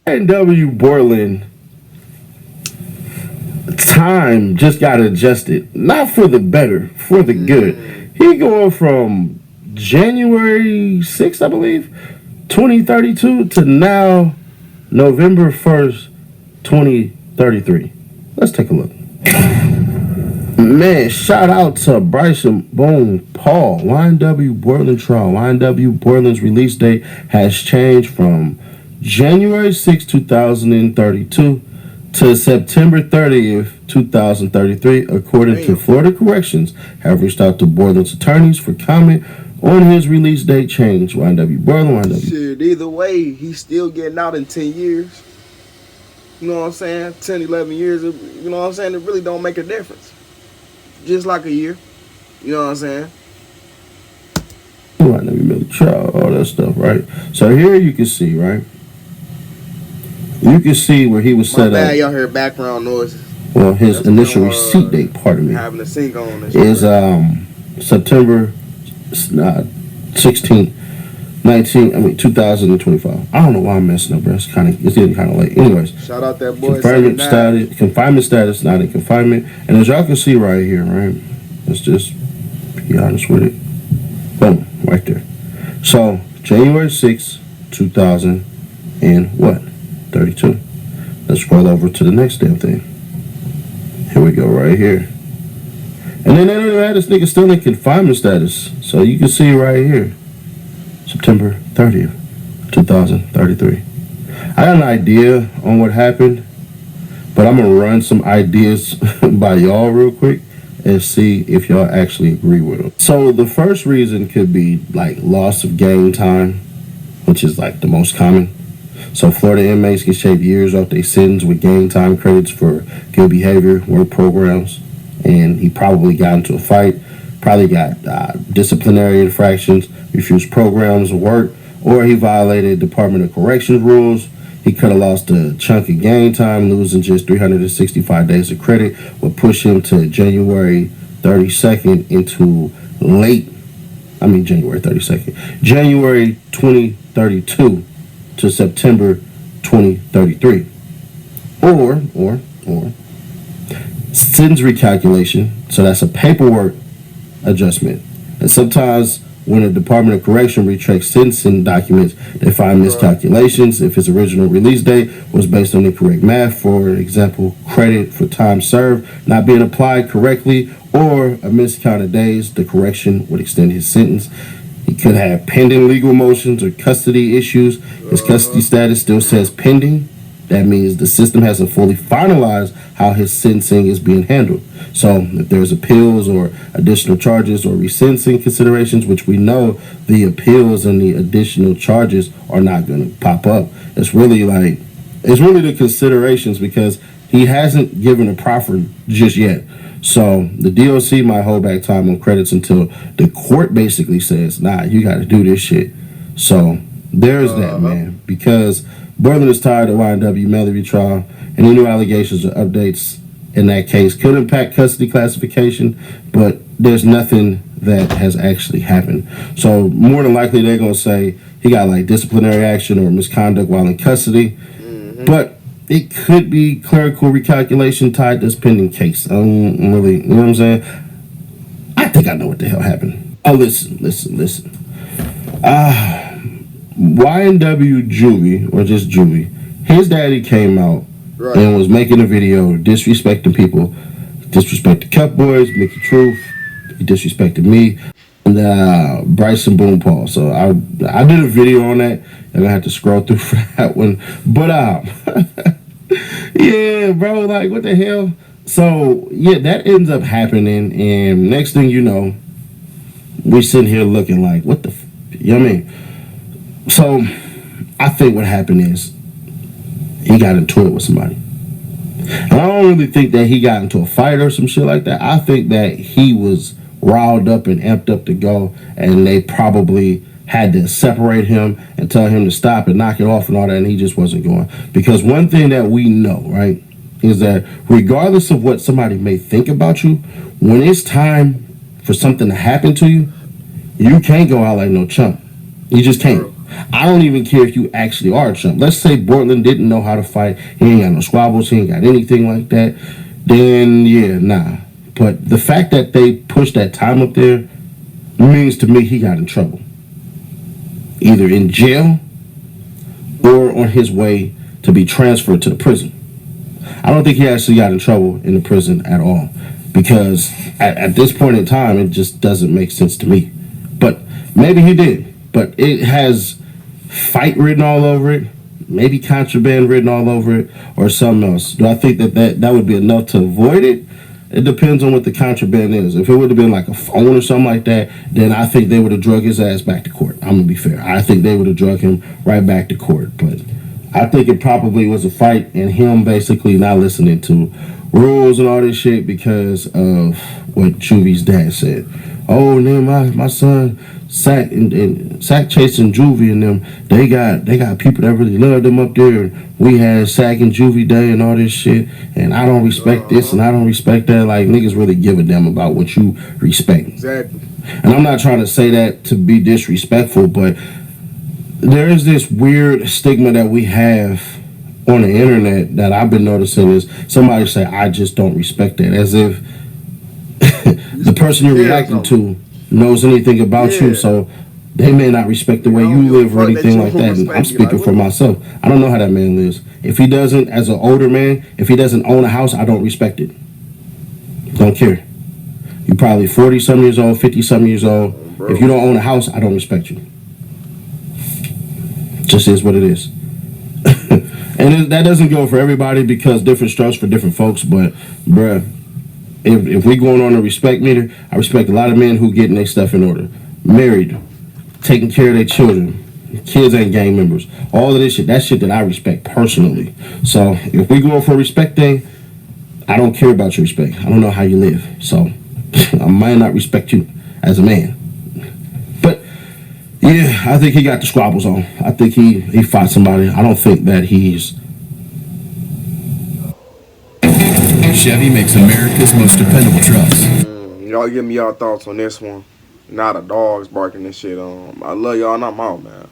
YNW Bortlen time just got adjusted, not for the better, for the good. He going from January 6th, I believe, 2032 to now November 1st, 2033. Let's take a look. Man, shout out to Bryson Boone Paul. YNW Bortlen trial. YNW Bortlen's release date has changed from January 6, 2032 to September 30th, 2033, according to Florida Corrections, have reached out to Bortlen's attorneys for comment on his release date change. YNW Bortlen, YNW. Shit, either way, he's still getting out in 10 years. You know what I'm saying? 10, 11 years, you know what I'm saying? It really don't make a difference. Just like a year. You know what I'm saying? YNW trial, all that stuff, right? So here you can see, right? You can see where he was set up. Y'all hear background noises. Well, his initial receipt date, pardon me, having a sync on is September 16th, 2025. I don't know why I'm messing up, bro. It's getting kind of late. Anyways, shout out that boy. Confinement status, not in confinement. And as y'all can see right here, right? Let's just be honest with it. Boom, right there. So January 6th, 2000 and what? 32. Let's scroll over to the next damn thing. Here we go, right here. And then they don't even have this nigga still in confinement status. So you can see right here, September 30th, 2033. I got an idea on what happened, but I'm going to run some ideas by y'all real quick and see if y'all actually agree with them. So the first reason could be like loss of game time, which is like the most common. So Florida inmates get shaved years off their sentence with game time credits for good behavior, work programs, and he probably got into a fight, probably got disciplinary infractions, refused programs of work, or he violated Department of Corrections rules. He could have lost a chunk of game time, losing just 365 days of credit, would push him to January 32nd into January 32nd, January 2032 to September 2033. Or sentence recalculation, so that's a paperwork adjustment. And sometimes when the Department of Correction retracts sentencing documents, they find miscalculations if his original release date was based on incorrect math. For example, credit for time served not being applied correctly or a miscounted days, the correction would extend his sentence. He could have pending legal motions or custody issues. His custody status still says pending. That means the system hasn't fully finalized how his sentencing is being handled. So if there's appeals or additional charges or resentencing considerations, which we know the appeals and the additional charges are not going to pop up. It's really the considerations because he hasn't given a proffer just yet. So the DOC might hold back time on credits until the court basically says, nah, you got to do this shit. So there's that, man, because Bortlen is tired of YNW Melody trial, and any new allegations or updates in that case could impact custody classification, but there's nothing that has actually happened. So more than likely they're going to say he got like disciplinary action or misconduct while in custody, but it could be clerical recalculation tied to this pending case. I don't really, you know what I'm saying? I think I know what the hell happened. Oh, listen. YNW Juvie, or just Juvie, his daddy came out and was making a video disrespecting people, disrespected Cup Boys, Mickey Truth, he disrespected me, and Bryson Boone Paul. So I did a video on that. I'm gonna have to scroll through for that one. But yeah, bro, like what the hell? So yeah, that ends up happening, and next thing you know, we sitting here looking like, what the you know what I mean? So I think what happened is he got into it with somebody. And I don't really think that he got into a fight or some shit like that. I think that he was riled up and amped up to go, and they probably had to separate him and tell him to stop and knock it off and all that, and he just wasn't going. Because one thing that we know, right, is that regardless of what somebody may think about you, when it's time for something to happen to you, you can't go out like no chump. You just can't. I don't even care if you actually are a chump. Let's say Bortlen didn't know how to fight. He ain't got no squabbles. He ain't got anything like that. Then, yeah, nah. But the fact that they pushed that time up there means to me he got in trouble. Either in jail or on his way to be transferred to the prison. I don't think he actually got in trouble in the prison at all. Because at this point in time, it just doesn't make sense to me. But maybe he did. But it has fight written all over it, maybe contraband written all over it, or something else. Do I think that would be enough to avoid it? It depends on what the contraband is. If it would have been like a phone or something like that, then I think they would have drug his ass back to court. I'm going to be fair. I think they would have drug him right back to court. But I think it probably was a fight and him basically not listening to rules and all this shit because of what Juvie's dad said. Oh, and then my son Sack and Sack chasing Juvie and them, they got people that really love them up there. And we had Sack and Juvie Day and all this shit, and I don't respect this and I don't respect that. Like, niggas really give a damn about what you respect. Exactly. And I'm not trying to say that to be disrespectful, but there is this weird stigma that we have on the internet that I've been noticing is somebody say, I just don't respect that, as if the person you're reacting to knows anything about you, so they may not respect the way you live or anything like that. And I'm speaking for myself. I don't know how that man lives. If he doesn't, as an older man, if he doesn't own a house, I don't respect it. Don't care. You're probably 40-some years old, 50-some years old. If you don't own a house, I don't respect you. Just is what it is. And that doesn't go for everybody because different strokes for different folks, but bruh, if we going on a respect meter, I respect a lot of men who getting their stuff in order. Married, taking care of their children. Kids ain't gang members. All of this shit, that shit that I respect personally. So if we going for a respect thing, I don't care about your respect. I don't know how you live. So I might not respect you as a man. But yeah, I think he got the squabbles on. I think he fought somebody. I don't think that he's... Chevy makes America's most dependable trucks. Y'all give me y'all thoughts on this one. Now the dogs barking and shit. I love y'all and I'm out, man.